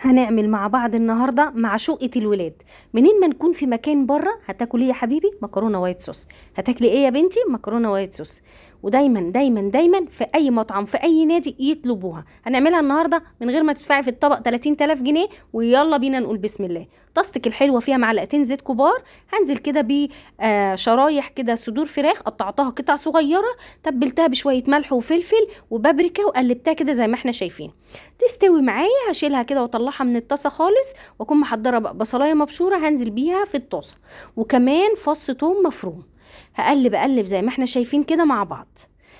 هنعمل مع بعض النهارده معشوقة الولاد. منين ما نكون في مكان بره، هتاكل ايه يا حبيبي؟ مكرونه وايت صوص. هتاكلي ايه يا بنتي؟ مكرونه وايت صوص. ودايما دايما دايما في اي مطعم في اي نادي يطلبوها. هنعملها النهارده من غير ما تدفعي في الطبق 30,000 جنيه. ويلا بينا نقول بسم الله. طاستك الحلوه فيها معلقتين زيت كبار. هنزل كده بشرايح كده صدور فراخ، قطعتها قطع صغيره، تبلتها بشويه ملح وفلفل وبابريكا وقلبتها كده زي ما احنا شايفين. تستوي معايا هشيلها كده واطلعها من الطاسه خالص، واكون محضره بقى بصلايه مبشوره هنزل بيها في الطاسه، وكمان فص ثوم مفروم. هقلب زي ما احنا شايفين كده مع بعض.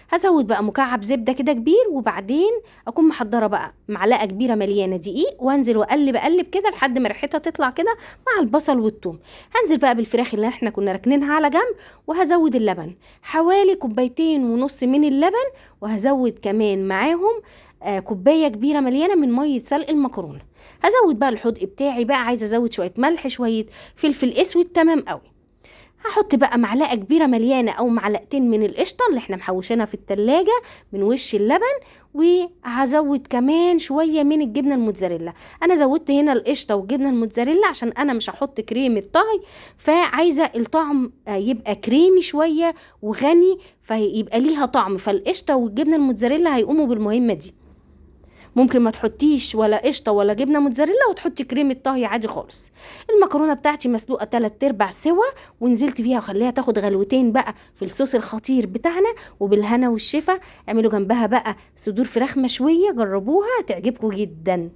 هزود بقى مكعب زبده كده كبير، وبعدين اكون محضره بقى معلقه كبيره مليانه دقيق، وانزل واقلب كده لحد ما ريحتها تطلع كده مع البصل والثوم. هنزل بقى بالفراخ اللي احنا كنا راكنينها على جنب، وهزود اللبن حوالي 2.5 كوباية من اللبن، وهزود كمان معاهم كوبايه كبيره مليانه من ميه سلق المكرونه. هزود بقى الحدق بتاعي، بقى عايزه ازود شويه ملح شويه فلفل اسود، تمام قوي. هحط بقى معلقه كبيره مليانه او معلقتين من القشطه اللي احنا محوشينها في التلاجة من وش اللبن، وهزود كمان شويه من الجبنه الموتزاريلا. انا زودت هنا القشطه والجبنه الموتزاريلا عشان انا مش هحط كريمه طهي، فعايزه الطعم يبقى كريمي شويه وغني، فيبقى ليها طعم، فالقشطه والجبنه الموتزاريلا هيقوموا بالمهمه دي. ممكن ما تحطيش ولا قشطه ولا جبنه موتزاريلا وتحطي كريمه طهي عادي خالص. المكرونه بتاعتي مسلوقه 3/4 سوا، ونزلت فيها وخليها تاخد غلوتين بقى في الصوص الخطير بتاعنا، وبالهنا والشفا. اعملوا جنبها بقى صدور فراخ مشويه، جربوها هتعجبكم جدا.